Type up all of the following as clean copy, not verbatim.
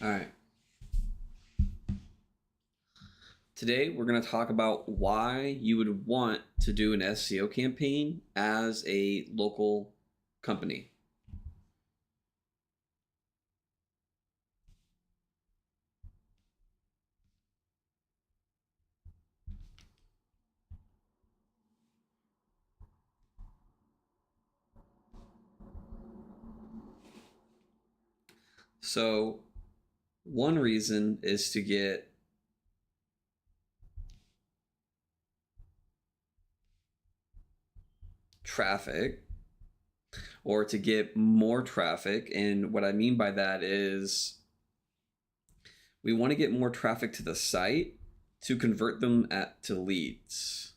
All right. Today, we're going to talk about why you would want to do an SEO campaign as a local company. So, one reason is to get traffic or to get more traffic. And what I mean by that is we want to get more traffic to the site to convert them to leads.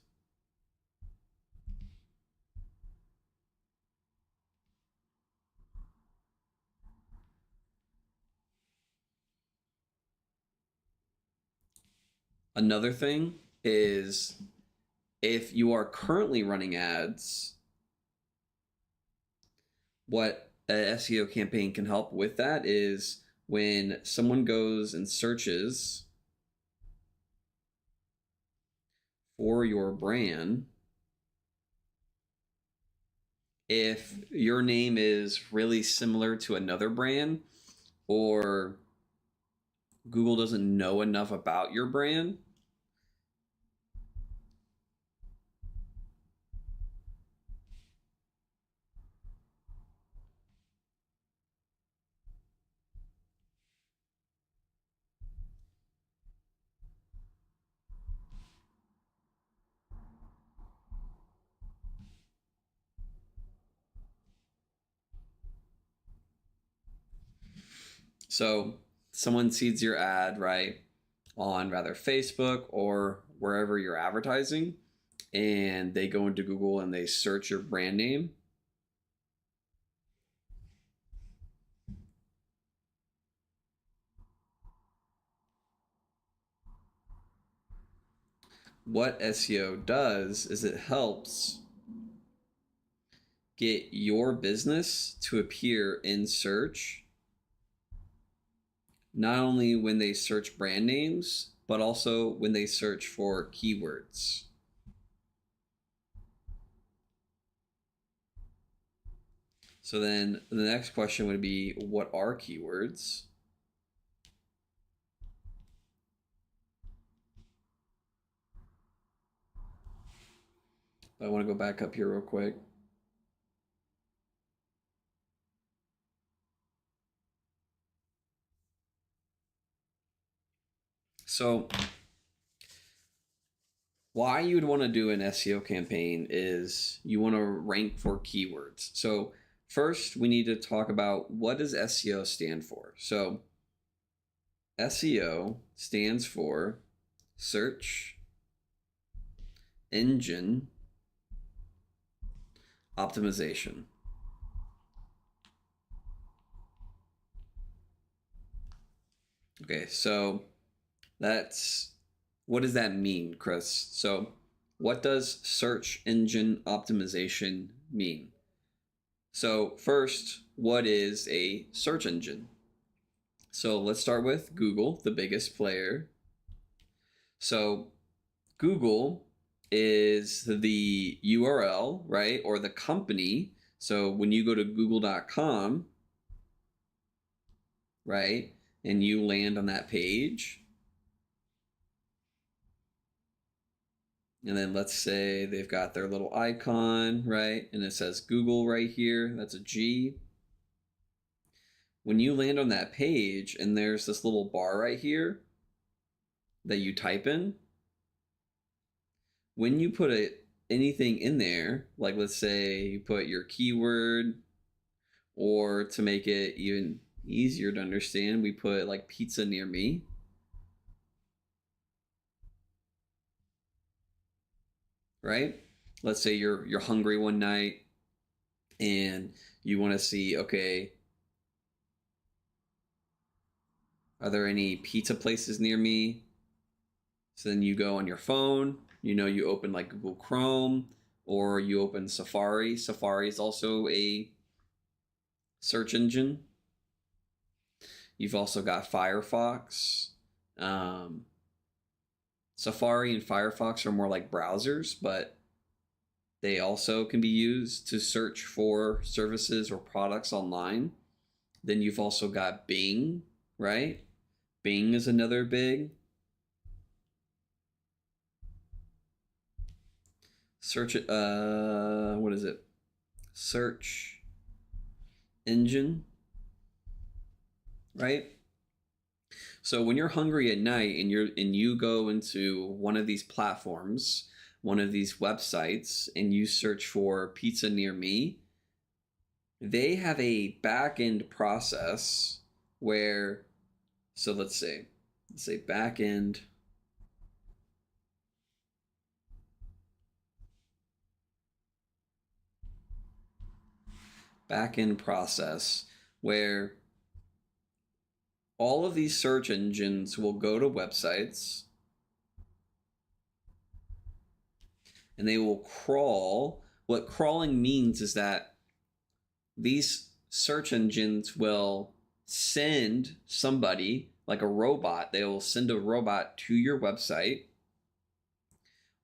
Another thing is if you are currently running ads, what a SEO campaign can help with that is when someone goes and searches for your brand, if your name is really similar to another brand or Google doesn't know enough about your brand, so someone sees your ad, right, on rather Facebook or wherever you're advertising, and they go into Google and they search your brand name. What SEO does is it helps get your business to appear in search, not only when they search brand names, but also when they search for keywords. So then the next question would be, what are keywords? I want to go back up here real quick. So why you would want to do an SEO campaign is you want to rank for keywords. So first we need to talk about, what does SEO stand for? So SEO stands for search engine optimization. Okay, so what does that mean, Chris? So what does search engine optimization mean? So first, what is a search engine? So let's start with Google, the biggest player. So Google is the URL, right? Or the company. So when you go to google.com, right, and you land on that page, and then let's say they've got their little icon, right, and it says Google right here, that's a G. When you land on that page and there's this little bar right here that you type in, when you put anything in there, like let's say you put your keyword, or to make it even easier to understand, we put like pizza near me. Right? Let's say you're hungry one night and you want to see, okay, are there any pizza places near me? So then you go on your phone, you open like Google Chrome or you open Safari. Safari is also a search engine. You've also got Firefox. Um, Safari and Firefox are more like browsers, but they also can be used to search for services or products online. Then you've also got Bing, right? Bing is another big search. What is it? Search engine, right? So when you're hungry at night and you go into one of these platforms, one of these websites, and you search for pizza near me, they have a back end process where, so let's say back end process where all of these search engines will go to websites and they will crawl. What crawling means is that these search engines will send somebody, like a robot, they will send a robot to your website.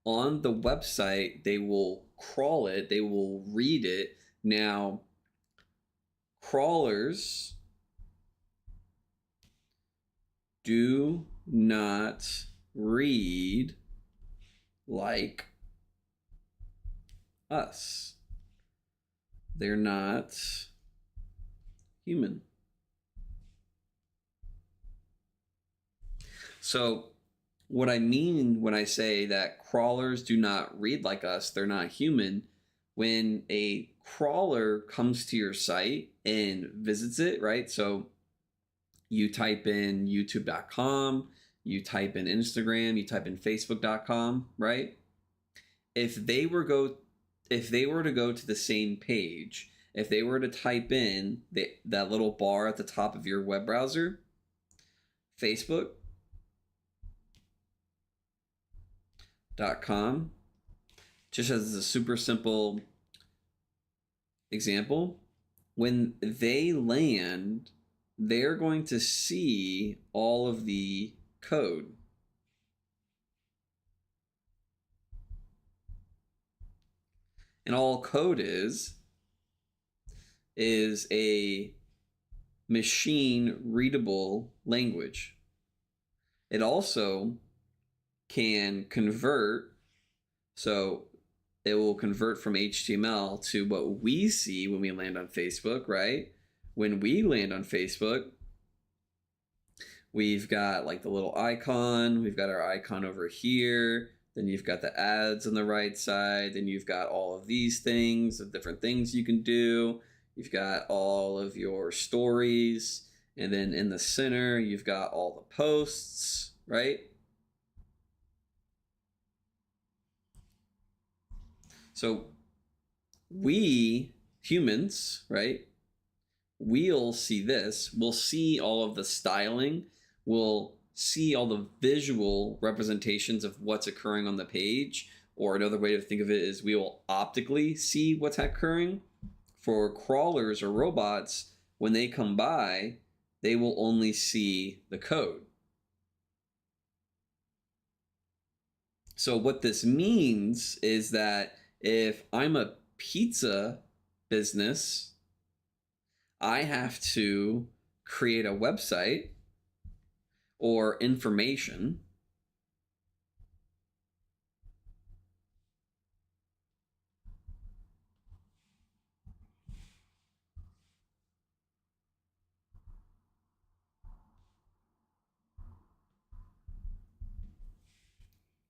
On the website, they will crawl it, they will read it. Now, crawlers do not read like us. They're not human. So, what I mean when I say that crawlers do not read like us, they're not human, when a crawler comes to your site and visits it, right? So, you type in youtube.com, you type in Instagram, you type in facebook.com, right? If they were to go to the same page, if they were to type in that little bar at the top of your web browser, facebook.com, just as a super simple example, when they land, they're going to see all of the code. And all code is a machine readable language. It also can convert, so it will convert from HTML to what we see when we land on Facebook, right? When we land on Facebook, we've got like the little icon, we've got our icon over here, then you've got the ads on the right side, then you've got all of these things, the different things you can do. You've got all of your stories, and then in the center, you've got all the posts, right? So we humans, right? We'll see this. We'll see all of the styling. We'll see all the visual representations of what's occurring on the page. Or another way to think of it is we will optically see what's occurring. For crawlers or robots, when they come by, they will only see the code. So what this means is that if I'm a pizza business, I have to create a website or information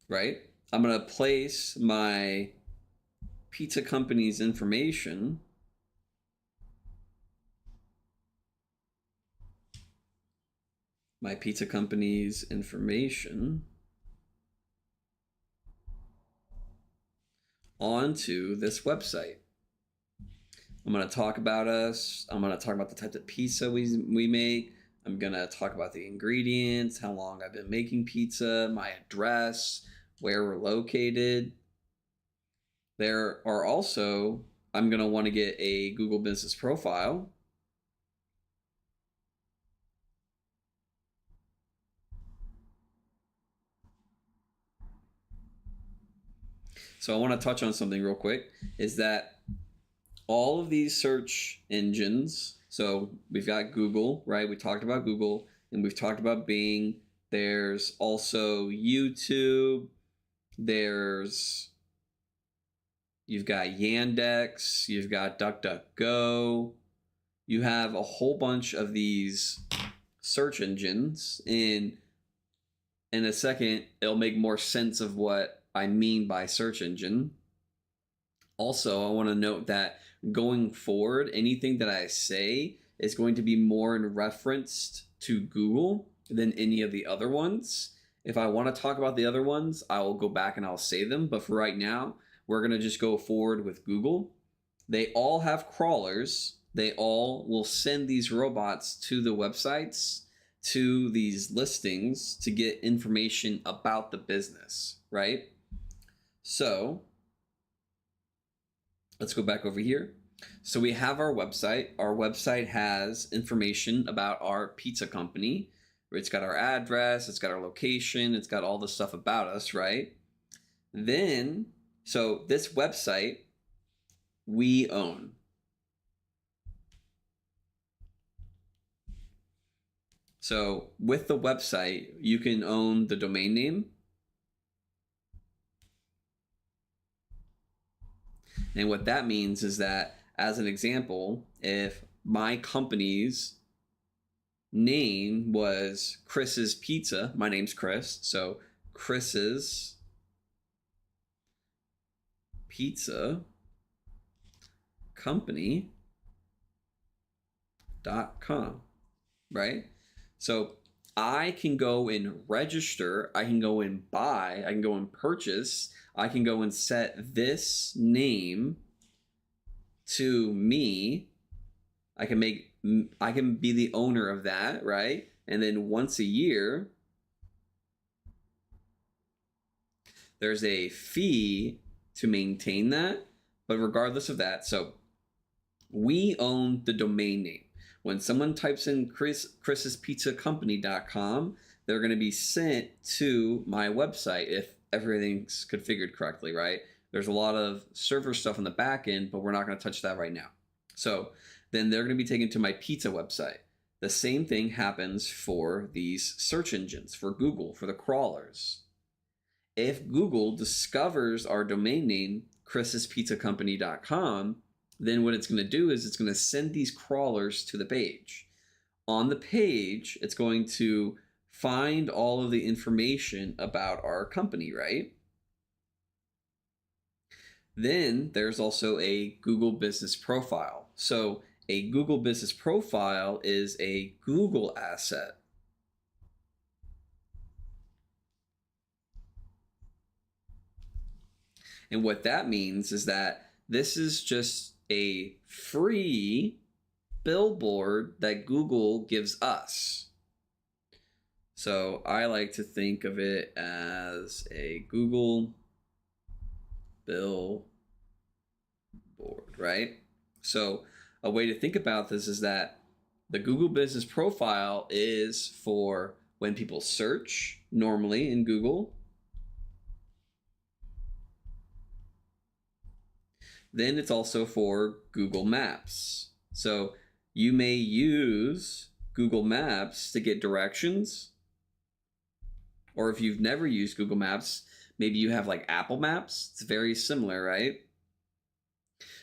right? I'm going to place my pizza company's information onto this website. I'm going to talk about us. I'm going to talk about the type of pizza we make. I'm going to talk about the ingredients, how long I've been making pizza, my address, where we're located. There are also, I'm going to want to get a Google Business Profile. So I want to touch on something real quick, is that all of these search engines, so we've got Google, right? We talked about Google, and we've talked about Bing. There's also YouTube. You've got Yandex, you've got DuckDuckGo. You have a whole bunch of these search engines, and in a second, it'll make more sense of what I mean by search engine. Also, I want to note that going forward, anything that I say is going to be more in reference to Google than any of the other ones. If I want to talk about the other ones, I will go back and I'll say them. But for right now, we're going to just go forward with Google. They all have crawlers. They all will send these robots to the websites, to these listings to get information about the business, right? So let's go back over here. So we have our website. Our website has information about our pizza company. It's got our address, it's got our location, it's got all the stuff about us, right? Then, so this website we own. So with the website, you can own the domain name. And what that means is that, as an example, if my company's name was Chris's Pizza, my name's Chris, so Chris's Pizza Company.com, right? So I can go and register, I can go and buy, I can go and purchase, I can go and set this name to me. I can be the owner of that, right? And then once a year, there's a fee to maintain that. But regardless of that, so we own the domain name. When someone types in chris'spizzacompany.com, they're going to be sent to my website if everything's configured correctly, right? There's a lot of server stuff on the back end, but we're not going to touch that right now. So then they're going to be taken to my pizza website. The same thing happens for these search engines, for Google, for the crawlers. If Google discovers our domain name, chris'spizzacompany.com, then what it's going to do is it's going to send these crawlers to the page. On the page, it's going to find all of the information about our company, right? Then there's also a Google Business Profile. So a Google Business Profile is a Google asset. And what that means is that this is just a free billboard that Google gives us. So I like to think of it as a Google billboard, right? So a way to think about this is that the Google Business Profile is for when people search normally in Google. Then it's also for Google Maps. So you may use Google Maps to get directions. Or if you've never used Google Maps, maybe you have like Apple Maps. It's very similar, right?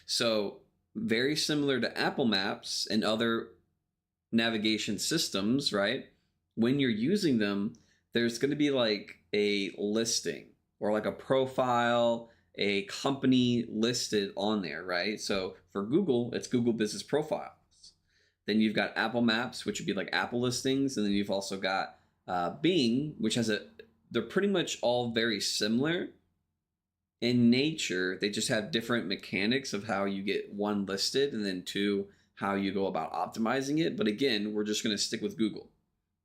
So very similar to Apple Maps and other navigation systems, right? When you're using them, there's going to be like a listing or like a profile, a company listed on there, right? So for Google, it's Google Business Profiles. Then you've got Apple Maps, which would be like Apple listings. And then you've also got Bing, which has they're pretty much all very similar in nature. They just have different mechanics of how you get one listed and then two, how you go about optimizing it. But again, we're just going to stick with Google.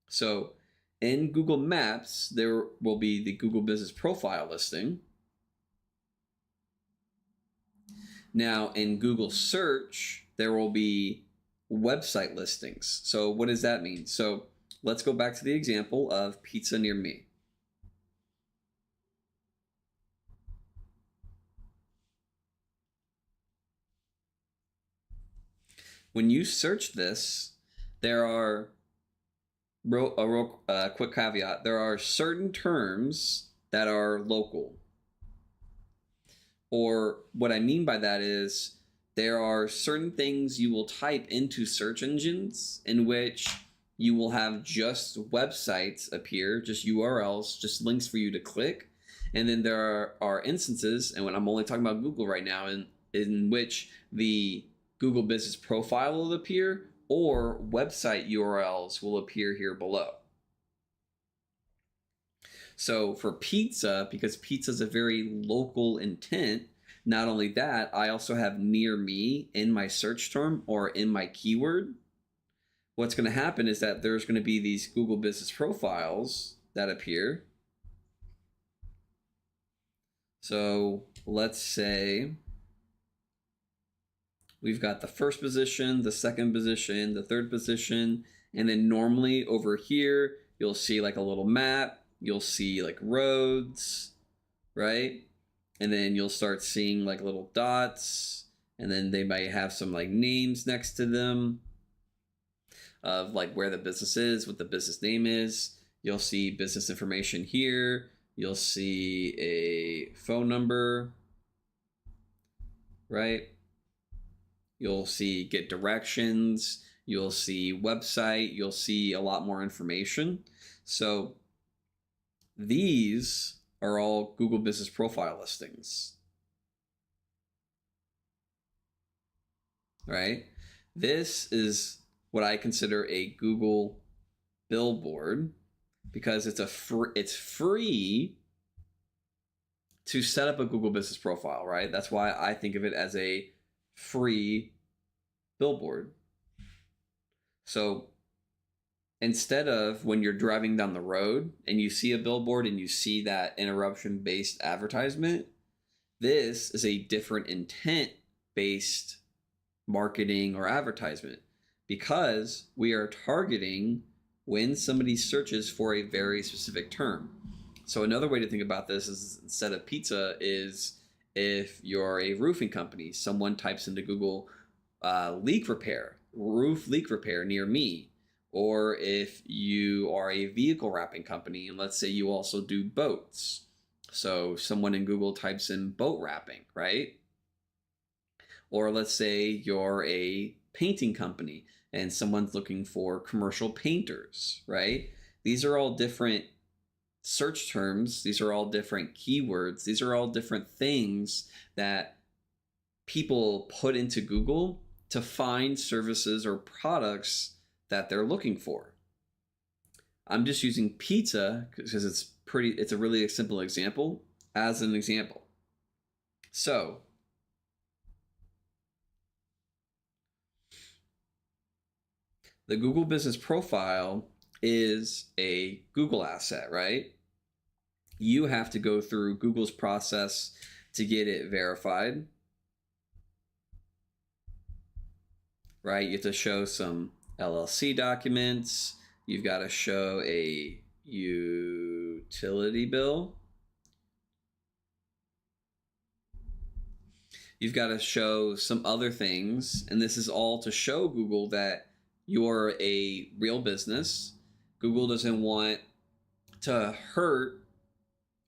So in Google Maps, there will be the Google Business Profile listing. Now in Google Search, there will be website listings. So what does that mean? So let's go back to the example of pizza near me. When you search this, there are a quick caveat. There are certain terms that are local. Or what I mean by that is there are certain things you will type into search engines in which you will have just websites appear, just URLs, just links for you to click. And then there are instances, and when I'm only talking about Google right now, in which the Google Business Profile will appear or website URLs will appear here below. So for pizza, because pizza is a very local intent, not only that, I also have near me in my search term or in my keyword. What's going to happen is that there's going to be these Google Business Profiles that appear. So let's say we've got the first position, the second position, the third position, and then normally over here, you'll see like a little map, you'll see like roads, right? And then you'll start seeing like little dots, and then they might have some like names next to them of like where the business is, what the business name is. You'll see business information here. You'll see a phone number, right? You'll see get directions, you'll see website, you'll see a lot more information. So these are all Google Business Profile listings, right? This is what I consider a Google billboard because it's free to set up a Google Business Profile, right? That's why I think of it as a free billboard. So instead of when you're driving down the road and you see a billboard and you see that interruption-based advertisement, this is a different intent-based marketing or advertisement because we are targeting when somebody searches for a very specific term. So another way to think about this is instead of pizza is if you're a roofing company, someone types into Google roof leak repair near me. Or if you are a vehicle wrapping company, and let's say you also do boats. So someone in Google types in boat wrapping, right? Or let's say you're a painting company and someone's looking for commercial painters, right? These are all different search terms. These are all different keywords. These are all different things that people put into Google to find services or products that they're looking for. I'm just using pizza because it's a really simple example as an example. So the Google Business Profile is a Google asset, right? You have to go through Google's process to get it verified, right? You have to show some LLC documents. You've got to show a utility bill. You've got to show some other things, and this is all to show Google that you're a real business. Google doesn't want to hurt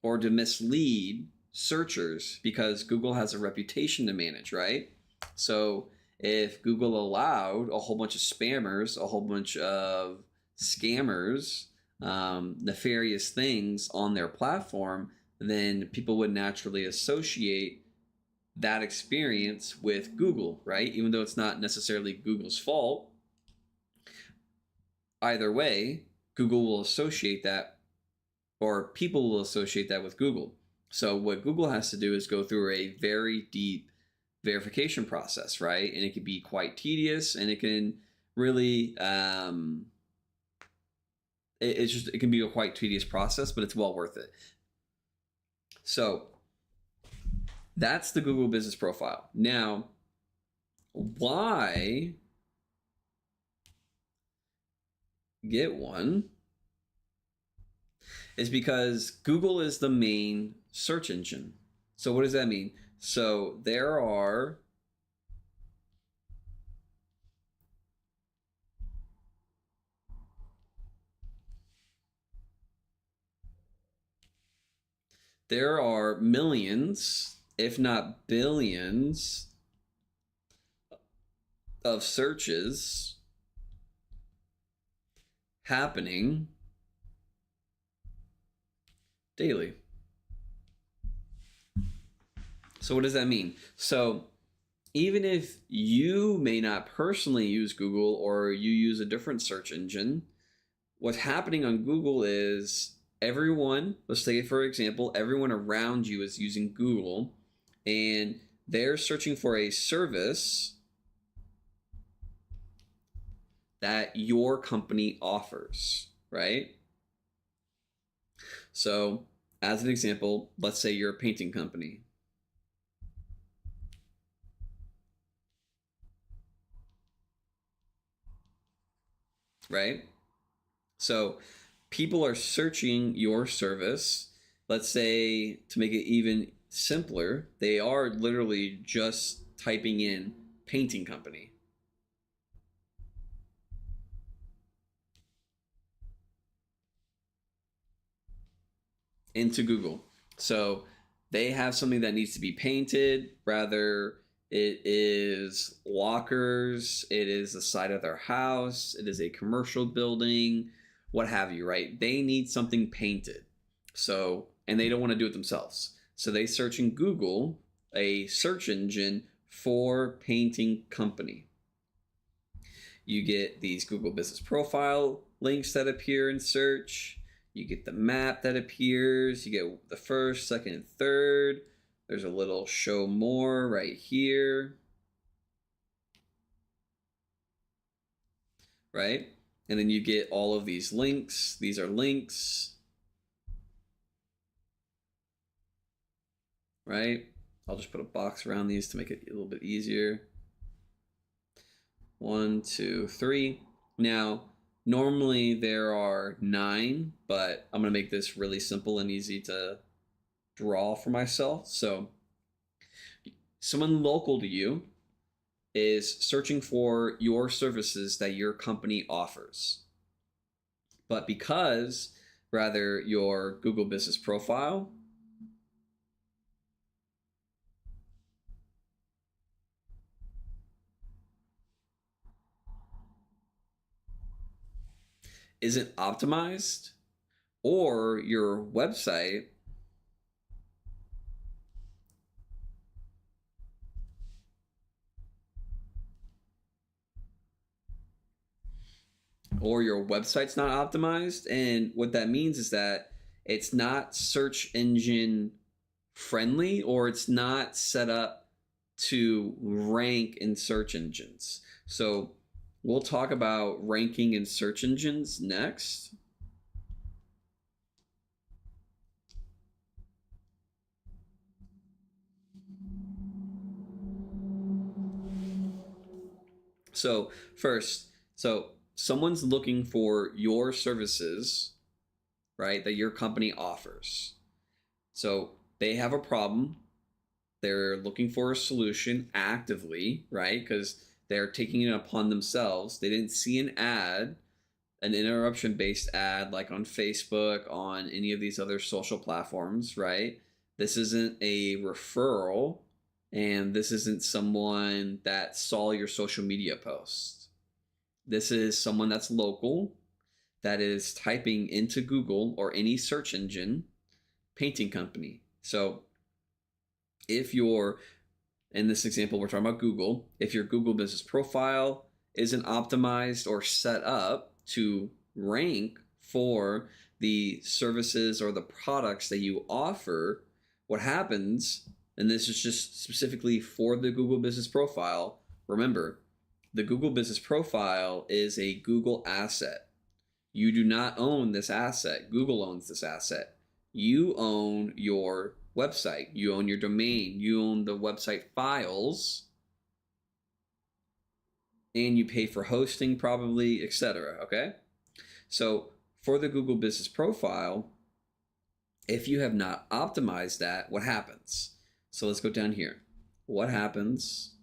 or to mislead searchers because Google has a reputation to manage, right? So if Google allowed a whole bunch of spammers, a whole bunch of scammers, nefarious things on their platform, then people would naturally associate that experience with Google, right? Even though it's not necessarily Google's fault. Either way, Google will associate that, or people will associate that with Google. So what Google has to do is go through a very deep verification process, right? And it can be quite tedious, and it can really it can be a quite tedious process, but it's well worth it. So that's the Google Business Profile. Now, why get one is because Google is the main search engine. So what does that mean? So there are millions, if not billions, of searches happening daily. So what does that mean? So even if you may not personally use Google, or you use a different search engine, what's happening on Google is everyone, let's take it for example, everyone around you is using Google, and they're searching for a service that your company offers, right? So as an example, let's say you're a painting company. Right? So people are searching your service. Let's say, to make it even simpler, they are literally just typing in painting company. Into Google. So they have something that needs to be painted, rather it is lockers, it is the side of their house, it is a commercial building, what have you, right? They need something painted. So, and they don't want to do it themselves. So they search in Google, a search engine for painting company. You get these Google Business Profile links that appear in search. You get the map that appears. You get the first, second, and third. There's a little show more right here. Right? And then you get all of these links. These are links. Right? I'll just put a box around these to make it a little bit easier. 1, 2, 3. Now, normally there are 9, but I'm going to make this really simple and easy to draw for myself. So someone local to you is searching for your services that your company offers. But because rather your Google Business Profile isn't optimized, or your website website's not optimized. And what that means is that it's not search engine friendly, or it's not set up to rank in search engines. So we'll talk about ranking in search engines next. So first, so someone's looking for your services, right, that your company offers. So they have a problem. They're looking for a solution actively, right? Because they're taking it upon themselves. They didn't see an ad, an interruption-based ad like on Facebook, on any of these other social platforms, right? This isn't a referral, and this isn't someone that saw your social media post. This is someone that's local, that is typing into Google or any search engine, painting company. So if you're, in this example, we're talking about Google, if your Google Business Profile isn't optimized or set up to rank for the services or the products that you offer, what happens and this is just specifically for the Google Business Profile. Remember, the Google Business Profile is a Google asset. You do not own this asset. Google owns this asset. You own your website. You own your domain. You own the website files. And you pay for hosting probably, etc. Okay? So for the Google Business Profile, if you have not optimized that, what happens? So let's go down here. What happens?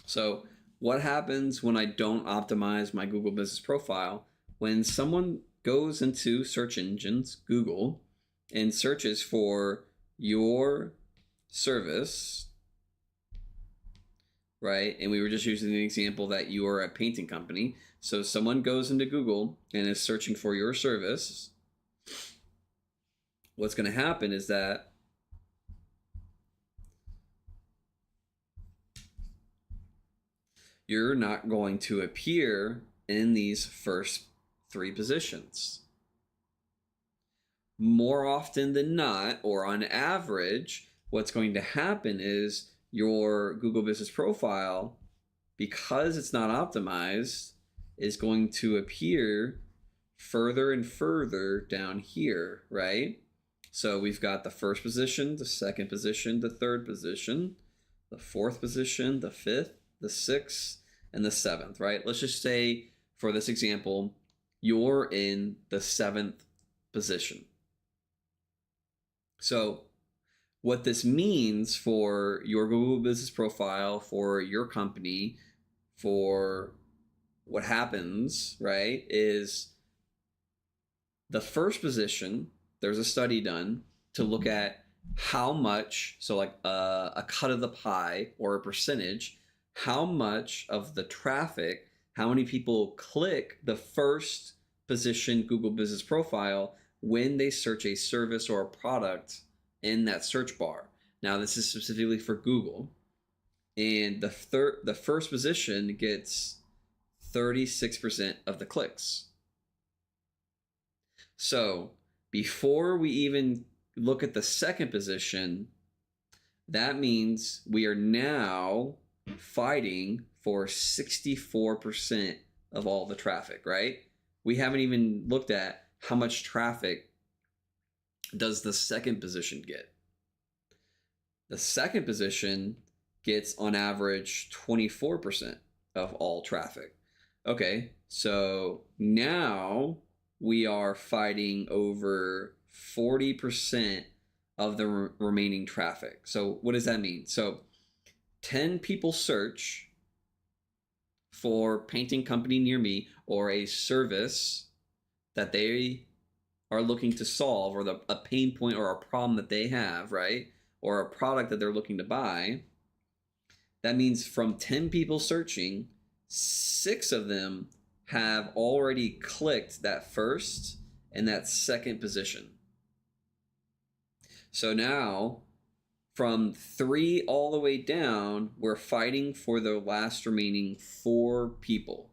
So what happens when I don't optimize my Google Business Profile? When someone goes into search engines, Google, and searches for your service, right? And we were just using the example that you are a painting company. So someone goes into Google and is searching for your service. What's going to happen is that you're not going to appear in these first 3 positions. More often than not, or on average, what's going to happen is your Google Business Profile, because it's not optimized, is going to appear further and further down here, right? So we've got the first position, the second position, the third position, the fourth position, the fifth, the sixth, and the seventh, right? Let's just say for this example, you're in the 7th position. So what this means for your Google Business Profile, for your company, for what happens, right, is the first position, there's a study done to look at how much, so like a cut of the pie or a percentage, how much of the traffic, how many people click the first position Google Business Profile when they search a service or a product in that search bar. Now, this is specifically for Google. And the first position gets 36% of the clicks. So before we even look at the second position, that means we are now fighting for 64% of all the traffic, right? We haven't even looked at how much traffic does the second position get. The second position gets on average 24% of all traffic. Okay, so now we are fighting over 40% of the remaining traffic. So what does that mean? So 10 people search for painting company near me or a service that they are looking to solve, or a pain point or a problem that they have, right? Or a product that they're looking to buy. That means from 10 people searching, 6 of them have already clicked that first and that second position. So now, from 3 all the way down, we're fighting for the last remaining 4 people.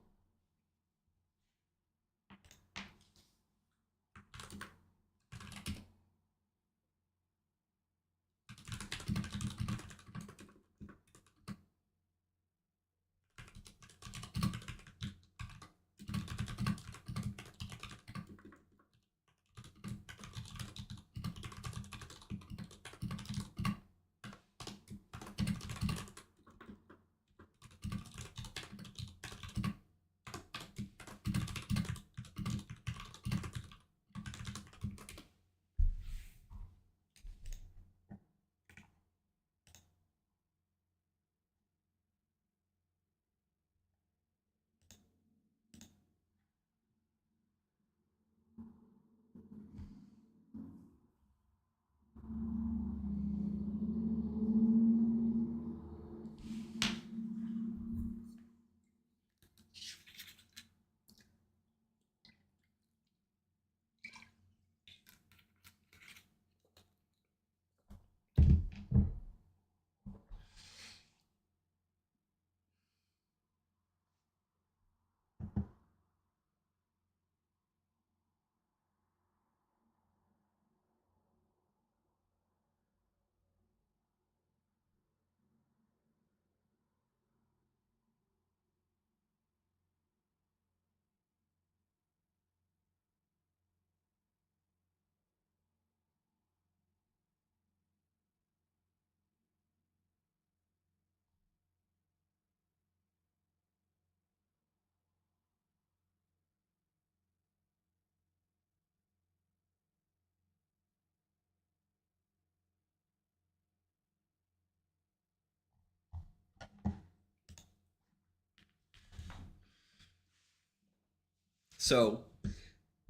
So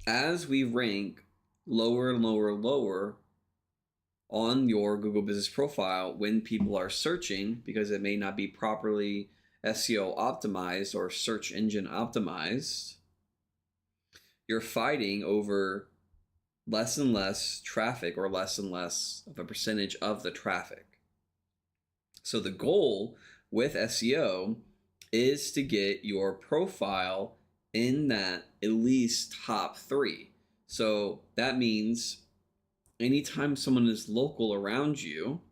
as we rank lower and lower and lower on your Google Business Profile when people are searching, because it may not be properly SEO optimized or search engine optimized, you're fighting over less and less traffic, or less and less of a percentage of the traffic. So the goal with SEO is to get your profile in that at least top 3. So that means anytime someone is local around you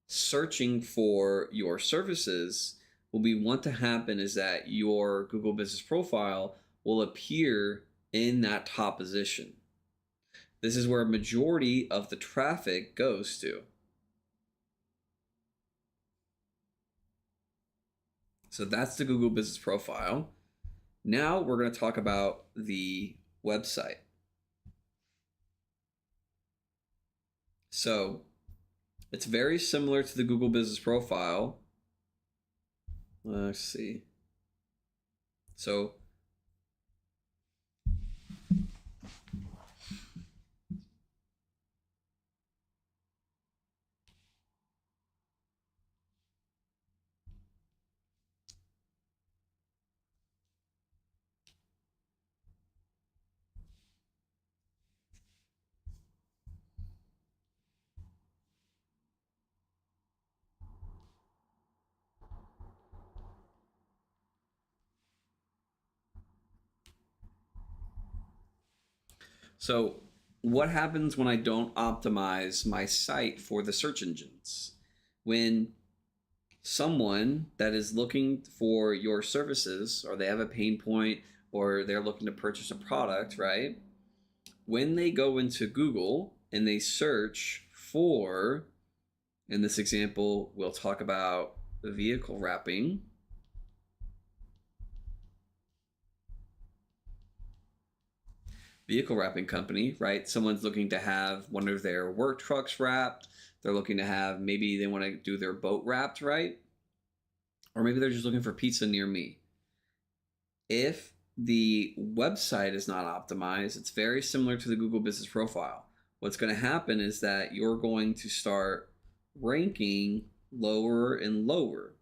searching for your services, what we want to happen is that your Google Business Profile will appear in that top position. This is where a majority of the traffic goes to. So that's the Google Business Profile. Now we're going to talk about the website. So it's very similar to the Google Business Profile. Let's see. So So what happens when I don't optimize my site for the search engines? When someone that is looking for your services, or they have a pain point, or they're looking to purchase a product, right? When they go into Google and they search for, in this example, we'll talk about vehicle wrapping. Vehicle wrapping company, right? Someone's looking to have one of their work trucks wrapped. They're looking to have, maybe they want to do their boat wrapped, right? Or maybe they're just looking for pizza near me. If the website is not optimized, it's very similar to the Google Business Profile. What's going to happen is that you're going to start ranking lower and lower.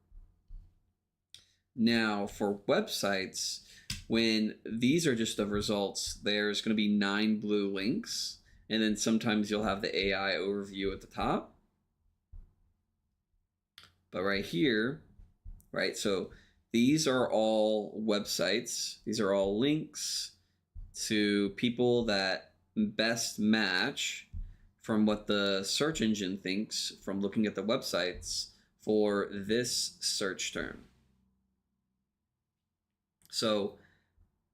Now, for websites, when these are just the results, there's going to be 9 blue links, and then sometimes you'll have the AI overview at the top. But right here, right, so these are all websites. These are all links to people that best match from what the search engine thinks from looking at the websites for this search term. So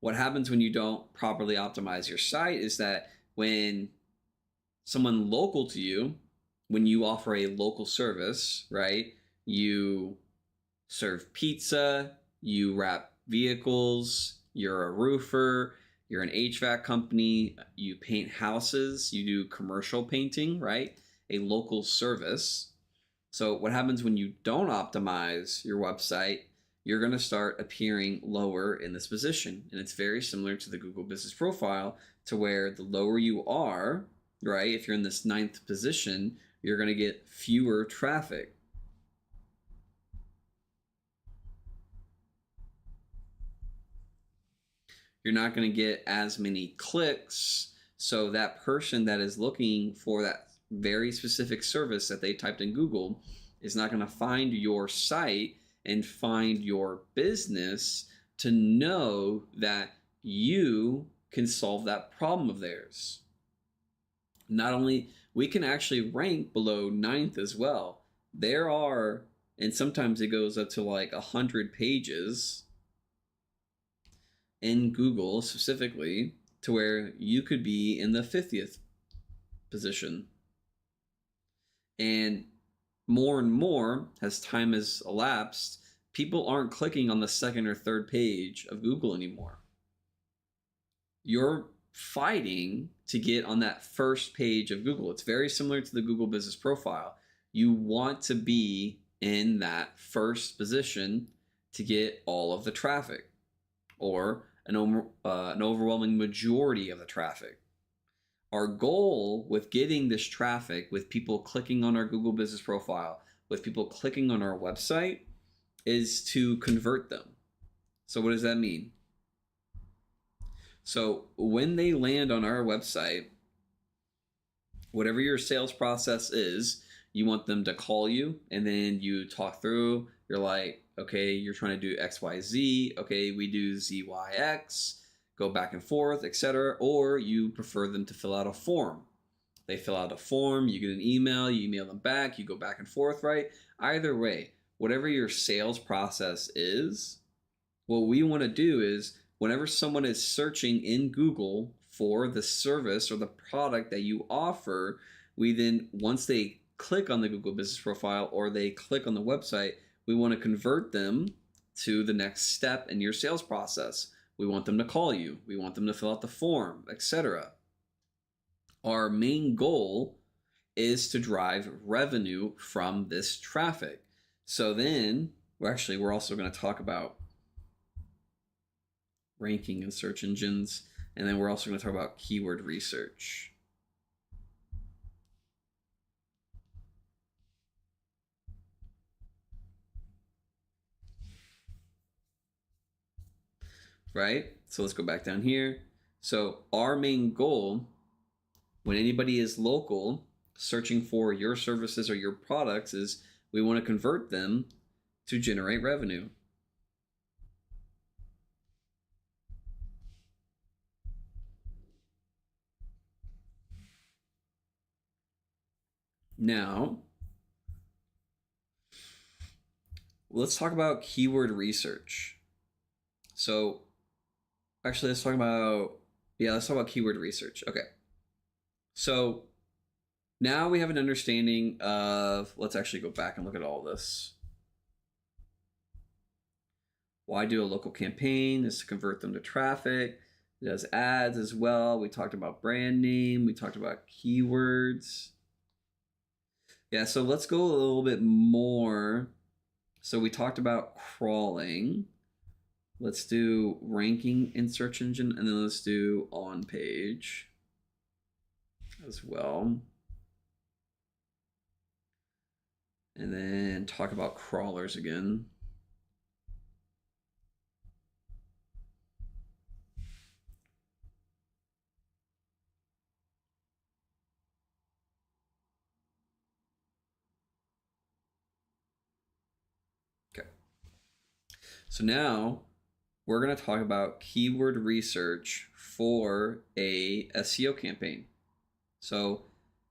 what happens when you don't properly optimize your site is that when someone local to you, when you offer a local service, right, you serve pizza, you wrap vehicles, you're a roofer, you're an HVAC company, you paint houses, you do commercial painting, right? A local service. So what happens when you don't optimize your website? You're going to start appearing lower in this position. And it's very similar to the Google Business Profile, to where the lower you are, right, if you're in this 9th position, you're going to get fewer traffic. You're not going to get as many clicks. So that person that is looking for that very specific service that they typed in Google is not going to find your site and find your business to know that you can solve that problem of theirs. Not only, we can actually rank below 9th as well. There are, and sometimes it goes up to like 100 pages in Google specifically, to where you could be in the 50th position. And more, as time has elapsed, people aren't clicking on the 2nd or 3rd page of Google anymore. You're fighting to get on that 1st page of Google. It's very similar to the Google Business Profile. You want to be in that 1st position to get all of the traffic. Or an overwhelming majority of the traffic. Our goal with getting this traffic, with people clicking on our Google Business Profile, with people clicking on our website, is to convert them. So what does that mean? So when they land on our website, whatever your sales process is, you want them to call you, and then you talk through. You're like, okay, you're trying to do XYZ. Okay, we do ZYX, go back and forth, etc. Or you prefer them to fill out a form. They fill out a form, you get an email, you email them back, you go back and forth, right? Either way, whatever your sales process is, what we want to do is whenever someone is searching in Google for the service or the product that you offer, we then, once they click on the Google Business Profile or they click on the website, we want to convert them to the next step in your sales process. We want them to call you. We want them to fill out the form, etc. Our main goal is to drive revenue from this traffic. So then, we're also going to talk about ranking in search engines, and then we're also going to talk about keyword research. Right? So let's go back down here. So our main goal, when anybody is local searching for your services or your products, is we want to convert them to generate revenue. Now, let's talk about keyword research. So, actually, let's talk about keyword research. Okay. So, now we have an understanding of, let's actually go back and look at all this. Why do a local campaign is to convert them to traffic. It does ads as well. We talked about brand name. We talked about keywords. Yeah, so let's go a little bit more. So we talked about crawling. Let's do ranking in search engine, and then let's do on page as well. And then talk about crawlers again. Okay. So now we're going to talk about keyword research for a SEO campaign. So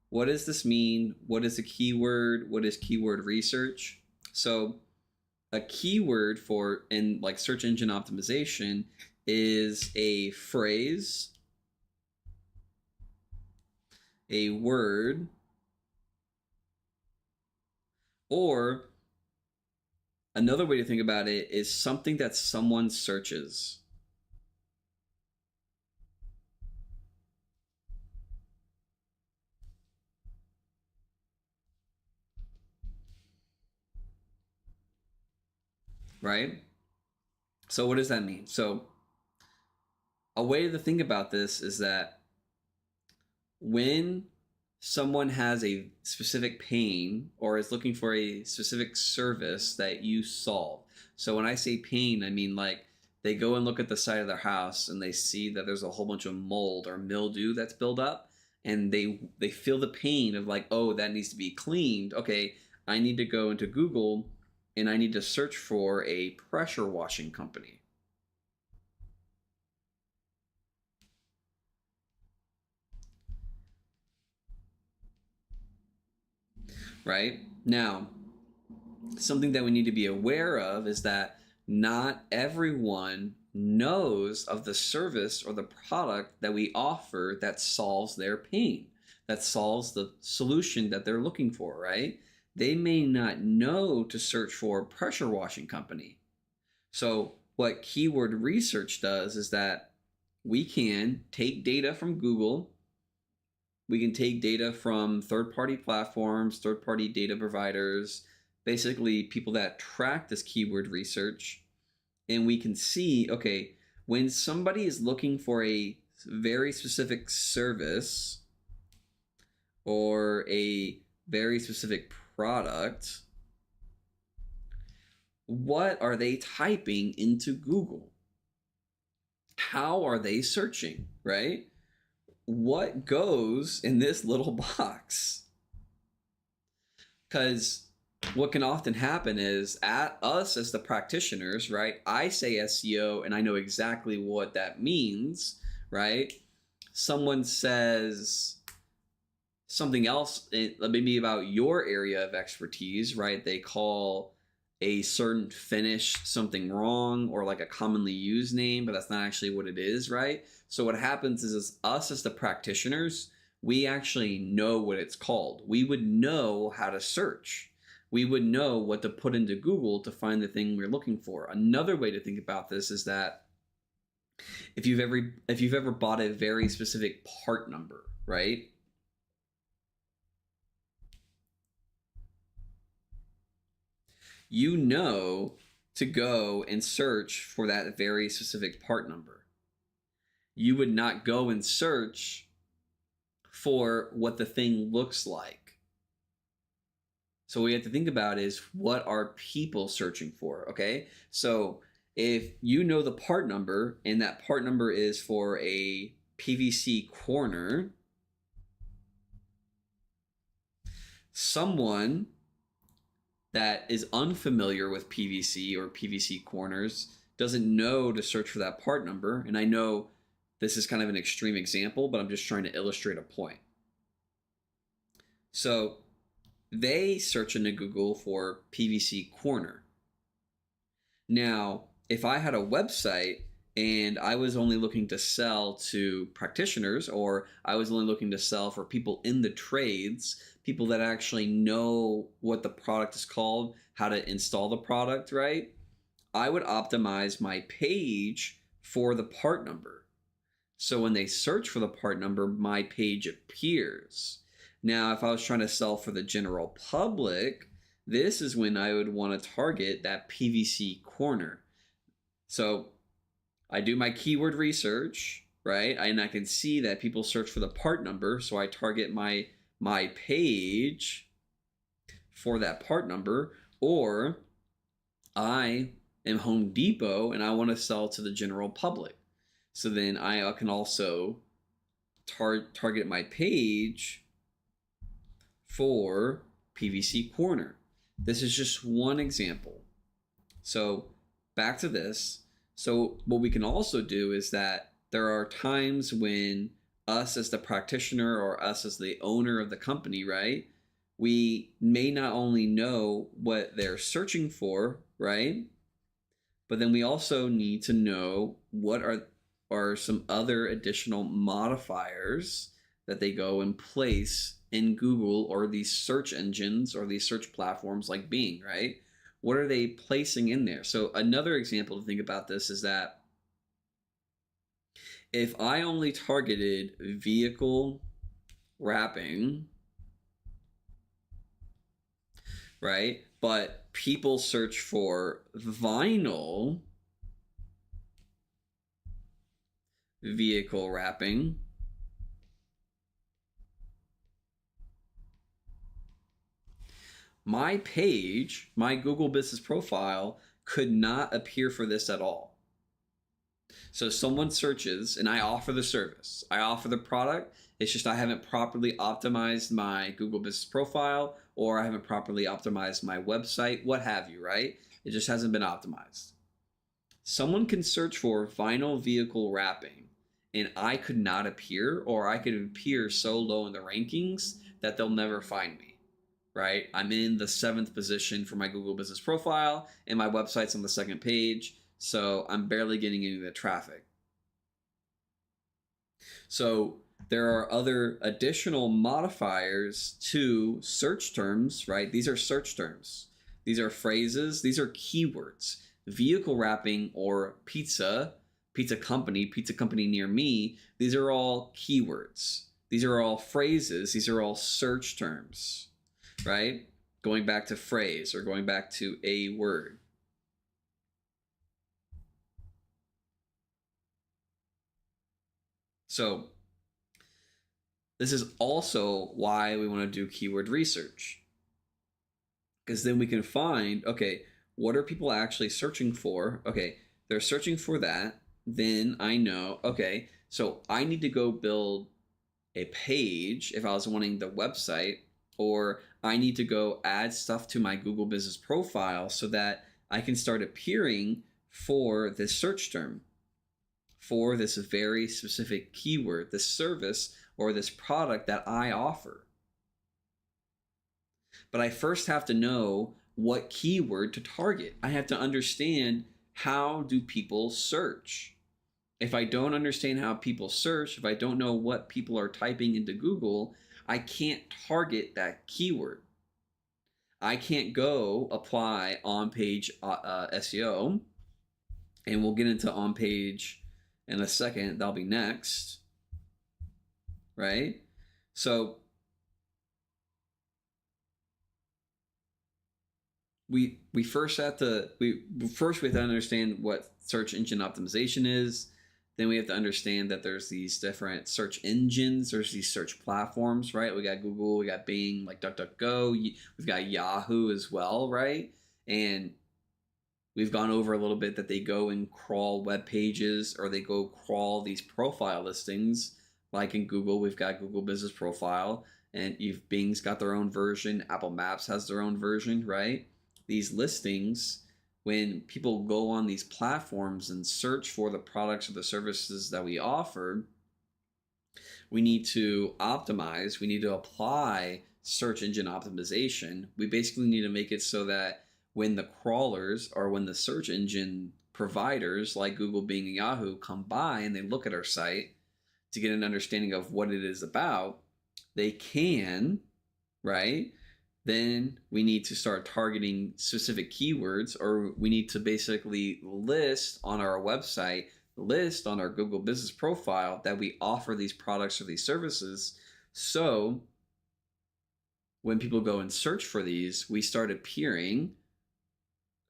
what does this mean? What is a keyword? What is keyword research? So a keyword in like search engine optimization is a phrase, a word, or another way to think about it is something that someone searches. Right? So what does that mean? So a way to think about this is that when someone has a specific pain or is looking for a specific service that you solve. So when I say pain, I mean like they go and look at the side of their house and they see that there's a whole bunch of mold or mildew that's built up, and they feel the pain of like, oh, that needs to be cleaned. Okay, I need to go into Google and I need to search for a pressure washing company. Right? Now, something that we need to be aware of is that not everyone knows of the service or the product that we offer that solves their pain, that solves the solution that they're looking for, right? They may not know to search for a pressure washing company. So what keyword research does is that we can take data from Google, we can take data from third-party platforms, third-party data providers, basically people that track this keyword research, and we can see, okay, When somebody is looking for a very specific service or a very specific product, what are they typing into Google? How are they searching, right? What goes in this little box? Because what can often happen is at us as the practitioners, right? I say SEO and I know exactly what that means, right? Someone says something else, maybe about your area of expertise, right? They call a certain finish something wrong or like a commonly used name, but that's not actually what it is, right? So what happens is us as the practitioners, we actually know what it's called. We would know how to search. We would know what to put into Google to find the thing we're looking for. Another way to think about this is that if you've ever bought a very specific part number, right? You know to go and search for that very specific part number. You would not go and search for what the thing looks like. So what we have to think about is, what are people searching for, okay? So if you know the part number and that part number is for a PVC corner, someone that is unfamiliar with PVC or PVC corners doesn't know to search for that part number. And I know this is kind of an extreme example, but I'm just trying to illustrate a point. So they search into Google for PVC corner. Now, if I had a website and I was only looking to sell to practitioners, or I was only looking to sell for people in the trades, people that actually know what the product is called, how to install the product, right? I would optimize my page for the part number. So when they search for the part number, my page appears. Now, if I was trying to sell for the general public, this is when I would want to target that PVC corner. So I do my keyword research, right? And I can see that people search for the part number. So I target my page for that part number. Or I am Home Depot and I want to sell to the general public. So then I can also target my page for PVC corner. This is just one example. So back to this. So what we can also do is that there are times when us as the practitioner or us as the owner of the company, right? We may not only know what they're searching for, right? But then we also need to know what are some other additional modifiers that they go and place in Google or these search engines or these search platforms like Bing, right? What are they placing in there? So another example to think about this is that if I only targeted vehicle wrapping, right? But people search for vinyl vehicle wrapping, my page, my Google business profile could not appear for this at all. So someone searches and I offer the service, I offer the product. It's just I haven't properly optimized my Google business profile, or I haven't properly optimized my website, what have you, right? It just hasn't been optimized. Someone can search for vinyl vehicle wrapping and I could not appear, or I could appear so low in the rankings that they'll never find me. Right? I'm in the 7th position for my Google business profile and my website's on the 2nd page. So I'm barely getting any of the traffic. So there are other additional modifiers to search terms, right? These are search terms. These are phrases. These are keywords. Vehicle wrapping or pizza company near me. These are all keywords. These are all phrases. These are all search terms. Right? Going back to phrase or going back to a word. So this is also why we want to do keyword research, because then we can find, okay, what are people actually searching for? Okay, they're searching for that. Then I know, okay, so I need to go build a page if I was wanting the website, or I need to go add stuff to my Google Business Profile so that I can start appearing for this search term, for this very specific keyword, this service or this product that I offer. But I first have to know what keyword to target. I have to understand, how do people search? If I don't understand how people search, if I don't know what people are typing into Google, I can't target that keyword. I can't go apply on-page SEO, and we'll get into on-page in a second. That'll be next, right? So we first have to understand what search engine optimization is. Then we have to understand that there's these different search engines, there's these search platforms, right? We got Google, we got Bing, like DuckDuckGo, we've got Yahoo as well, right? And we've gone over a little bit that they go and crawl web pages, or they go crawl these profile listings. Like in Google, we've got Google Business Profile, and Bing's got their own version, Apple Maps has their own version, right? These listings, when people go on these platforms and search for the products or the services that we offer, we need to optimize, we need to apply search engine optimization. We basically need to make it so that when the crawlers, or when the search engine providers like Google, Bing, and Yahoo come by and they look at our site to get an understanding of what it is about, they can, right? Then we need to start targeting specific keywords, or we need to basically list on our website, list on our Google Business Profile that we offer these products or these services. So when people go and search for these, we start appearing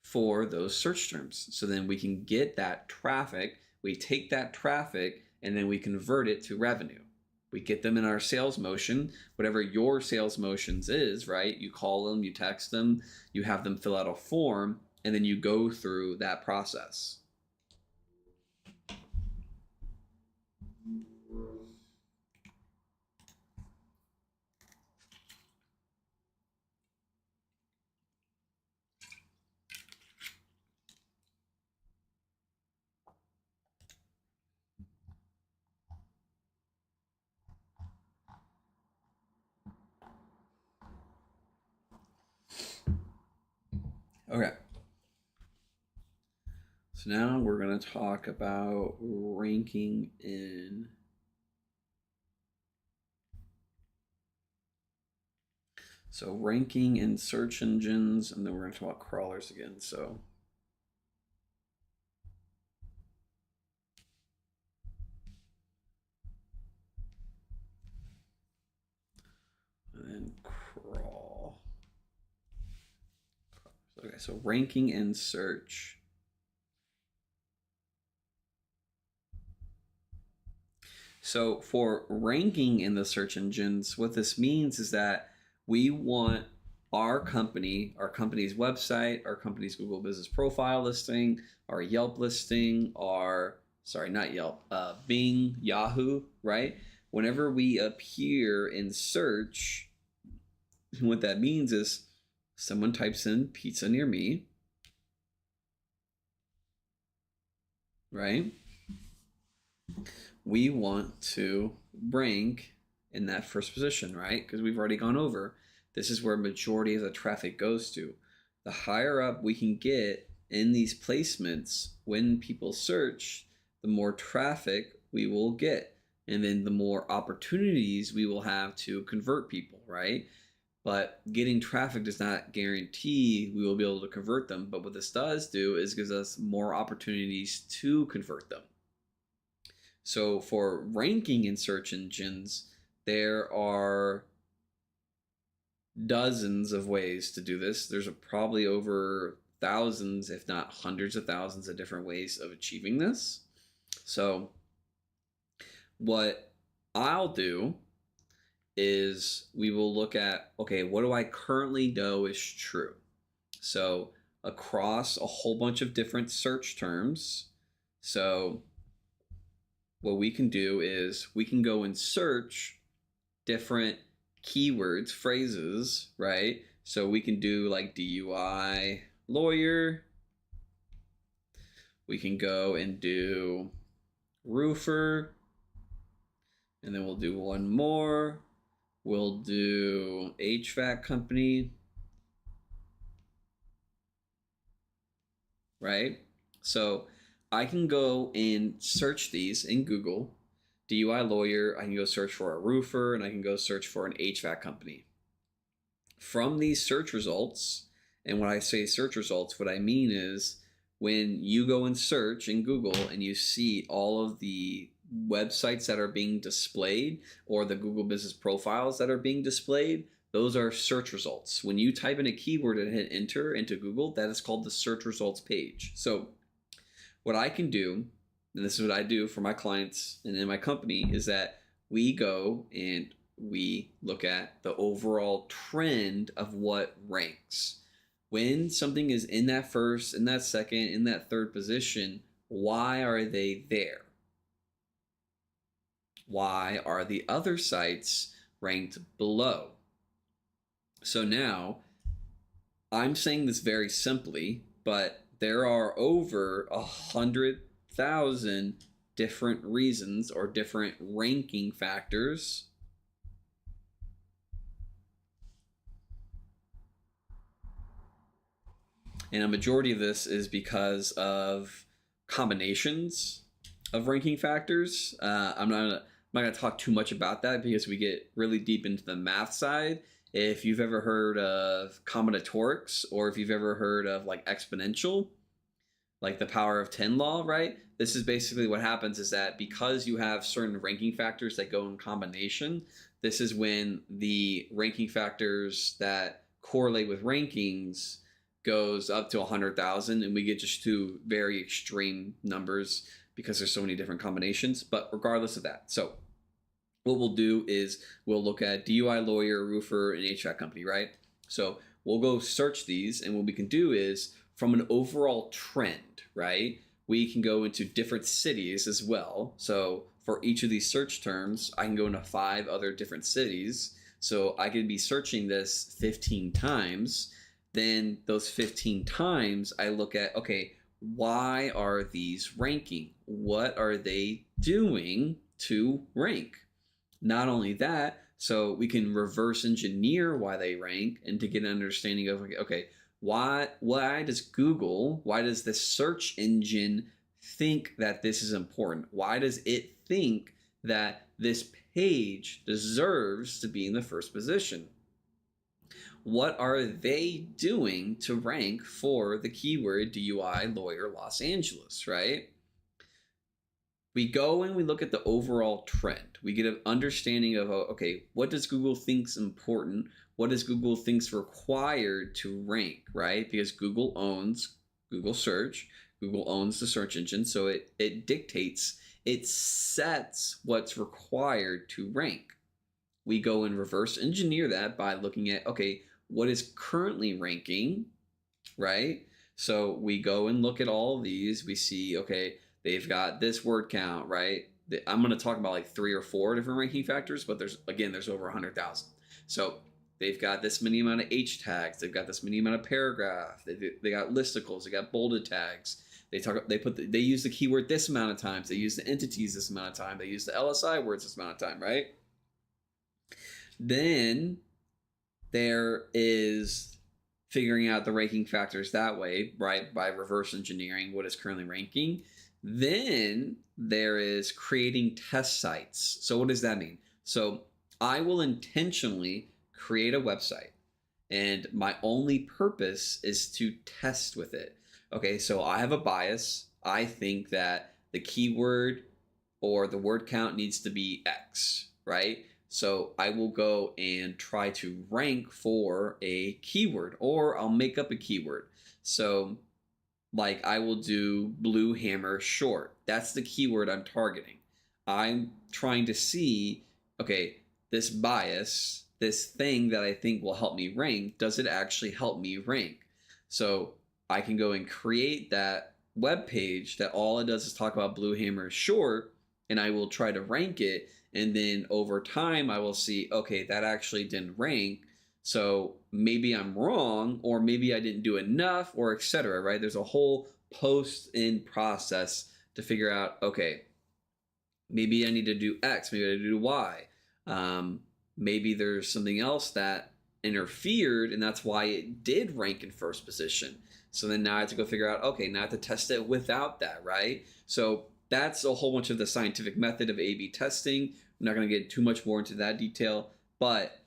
for those search terms. So then we can get that traffic, we take that traffic, and then we convert it to revenue. We get them in our sales motion, whatever your sales motions is, right? You call them, you text them, you have them fill out a form, and then you go through that process. Okay. So now we're going to talk about ranking in ranking in search engines, and then we're going to talk about crawlers again. So and then crawl. Okay, so ranking in search. So for ranking in the search engines, what this means is that we want our company's website, our company's Google Business Profile listing, our Yelp listing, not Yelp, Bing, Yahoo, right? Whenever we appear in search, what that means is someone types in pizza near me, right? We want to rank in that first position, right? Because we've already gone over, this is where majority of the traffic goes to. The higher up we can get in these placements, when people search, the more traffic we will get, and then the more opportunities we will have to convert people, right? But getting traffic does not guarantee we will be able to convert them. But what this does do is gives us more opportunities to convert them. So for ranking in search engines, there are dozens of ways to do this. There's probably over thousands, if not hundreds of thousands of different ways of achieving this. So What I'll do is we will look at, okay, what do I currently know is true? So across a whole bunch of different search terms. So what we can do is we can go and search different keywords, phrases, right? So we can do like DUI lawyer. We can go and do roofer. And then we'll do one more. We'll do HVAC company. Right? So I can go and search these in Google. DUI lawyer, I can go search for a roofer, and I can go search for an HVAC company. From these search results, and when I say search results, what I mean is when you go and search in Google and you see all of the websites that are being displayed or the Google business profiles that are being displayed, those are search results. When you type in a keyword and hit enter into Google, that is called the search results page. So what I can do, and this is what I do for my clients and in my company, is that we go and we look at the overall trend of what ranks. When something is in that first, in that second, in that third position, why are they there? Why are the other sites ranked below? So now, I'm saying this very simply, but there are over 100,000 different reasons or different ranking factors and a majority of this is because of combinations of ranking factors. I'm not going to talk too much about that because we get really deep into the math side. If you've ever heard of combinatorics, or if you've ever heard of like exponential, like the power of 10 law, right? This is basically what happens is that because you have certain ranking factors that go in combination, this is when the ranking factors that correlate with rankings goes up to 100,000, and we get just two very extreme numbers because there's so many different combinations. But regardless of that, so what we'll do is we'll look at DUI lawyer, roofer, and HVAC company, right? So we'll go search these, and what we can do is from an overall trend, right? We can go into different cities as well. So for each of these search terms, I can go into 5 other different cities. So I could be searching this 15 times. Then those 15 times I look at, okay, why are these ranking? What are they doing to rank? Not only that, so we can reverse engineer why they rank and to get an understanding of, okay, why does Google, why does the search engine think that this is important? Why does it think that this page deserves to be in the first position? What are they doing to rank for the keyword DUI lawyer Los Angeles, right? We go and we look at the overall trend. We get an understanding of, okay, what does Google think's important? What does Google think's required to rank, right? Because Google owns Google Search. Google owns the search engine, so it dictates, it sets what's required to rank. We go and reverse engineer that by looking at, okay, what is currently ranking, right? So we go and look at all of these. We see, okay, they've got this word count, right? I'm going to talk about like 3 or 4 different ranking factors, but there's over 100,000. So they've got this many amount of H tags. They've got this many amount of paragraph. They got listicles. They got bolded tags. They use the keyword this amount of times. They use the entities this amount of time. They use the LSI words this amount of time, right? Then there is figuring out the ranking factors that way, right? By reverse engineering what is currently ranking. Then there is creating test sites. So what does that mean? So I will intentionally create a website, and my only purpose is to test with it. Okay, so I have a bias. I think that the keyword or the word count needs to be X, right? So I will go and try to rank for a keyword, or I'll make up a keyword. So like I will do blue hammer short. That's the keyword I'm targeting. I'm trying to see, okay, this bias, this thing that I think will help me rank, does it actually help me rank? So I can go and create that web page that all it does is talk about Blue Hammer short, and I will try to rank it. And then over time, I will see, okay, that actually didn't rank. So maybe I'm wrong, or maybe I didn't do enough, or etc. Right? There's a whole post-in process to figure out, okay, maybe I need to do X, maybe I need to do Y. Maybe there's something else that interfered, and that's why it did rank in first position. So then now I have to go figure out, okay, now I have to test it without that, right? So that's a whole bunch of the scientific method of A/B testing. I'm not going to get too much more into that detail, but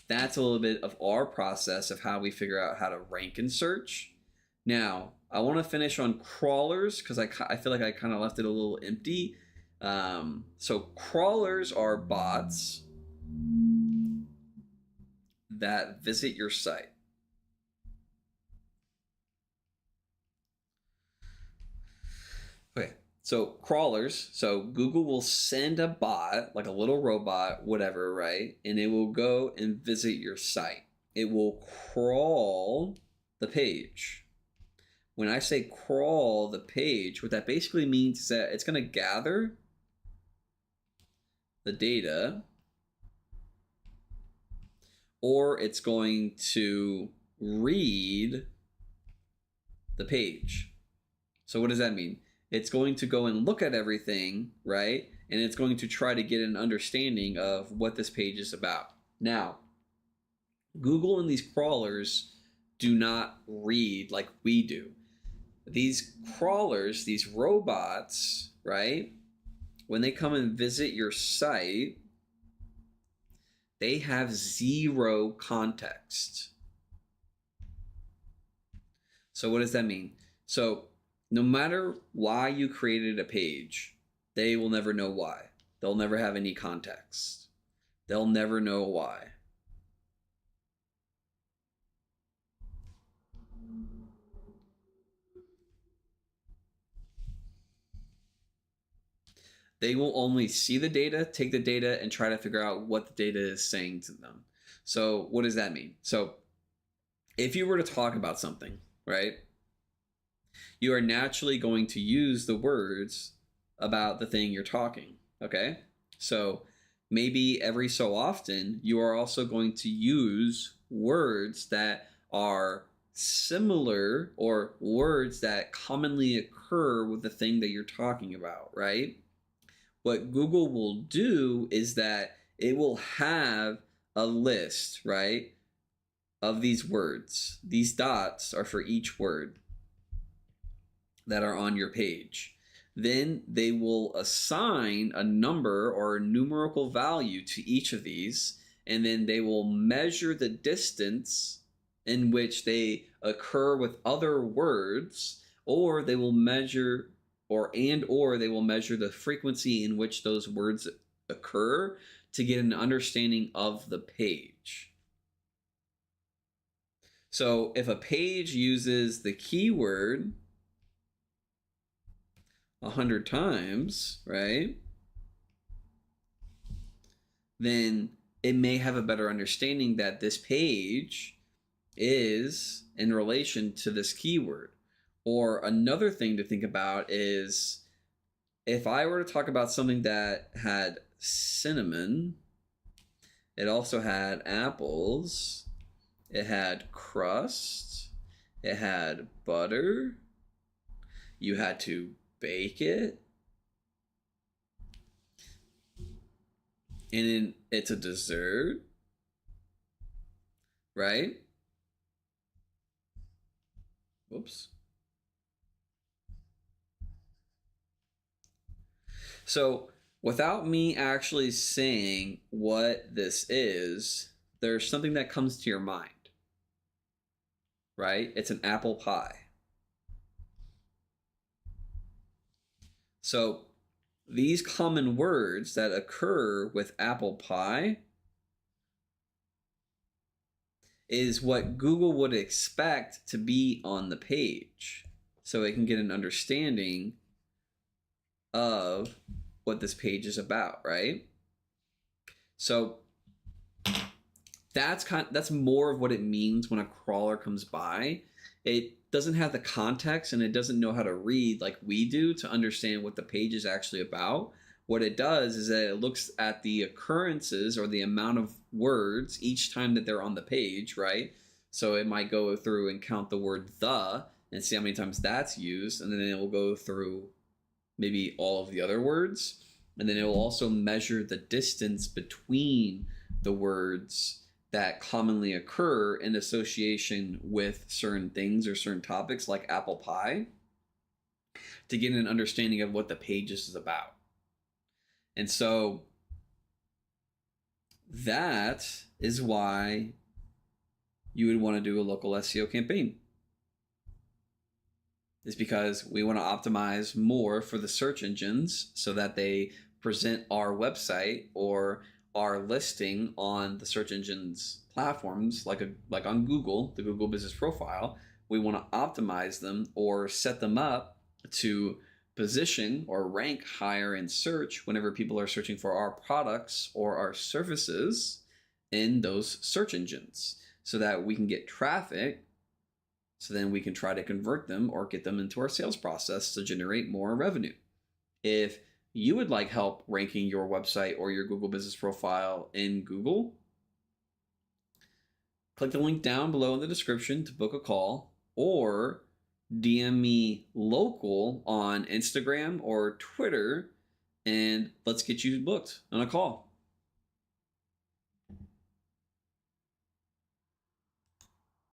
that's a little bit of our process of how we figure out how to rank in search. Now, I want to finish on crawlers because I feel like I kind of left it a little empty. So crawlers are bots that visit your site. Okay, so crawlers, so Google will send a bot, like a little robot, whatever, right? And it will go and visit your site. It will crawl the page. When I say crawl the page, what that basically means is that it's going to gather the data, or it's going to read the page. So what does that mean? It's going to go and look at everything, right? And it's going to try to get an understanding of what this page is about. Now, Google and these crawlers do not read like we do. These crawlers, these robots, right? When they come and visit your site, they have zero context. So what does that mean? So no matter why you created a page, they will never know why. They'll never have any context. They'll never know why. They will only see the data, take the data, and try to figure out what the data is saying to them. So what does that mean? So if you were to talk about something, right, you are naturally going to use the words about the thing you're talking, okay? So maybe every so often, you are also going to use words that are similar or words that commonly occur with the thing that you're talking about, right? What Google will do is that it will have a list, right, of these words. These dots are for each word that are on your page. Then they will assign a number or a numerical value to each of these, and then they will measure the distance in which they occur with other words, or they will measure or they will measure the frequency in which those words occur to get an understanding of the page. So if a page uses the keyword 100 times, right, then it may have a better understanding that this page is in relation to this keyword. Or another thing to think about is if I were to talk about something that had cinnamon, it also had apples, it had crust, it had butter, you had to bake it, and then it's a dessert, right? Whoops. So without me actually saying what this is, there's something that comes to your mind, right? It's an apple pie. So these common words that occur with apple pie is what Google would expect to be on the page, so it can get an understanding of what this page is about, right? So that's more of what it means when a crawler comes by. It doesn't have the context and it doesn't know how to read like we do to understand what the page is actually about. What it does is that it looks at the occurrences or the amount of words each time that they're on the page, right? So it might go through and count the word the and see how many times that's used, and then it will go through maybe all of the other words, and then it will also measure the distance between the words that commonly occur in association with certain things or certain topics like apple pie to get an understanding of what the page is about. And so that is why you would want to do a local SEO campaign. Is because we want to optimize more for the search engines so that they present our website or our listing on the search engines platforms like on Google, the Google Business Profile. We want to optimize them or set them up to position or rank higher in search whenever people are searching for our products or our services in those search engines so that we can get traffic, so then we can try to convert them or get them into our sales process to generate more revenue. If you would like help ranking your website or your Google Business Profile in Google, click the link down below in the description to book a call, or DM me local on Instagram or Twitter, and let's get you booked on a call.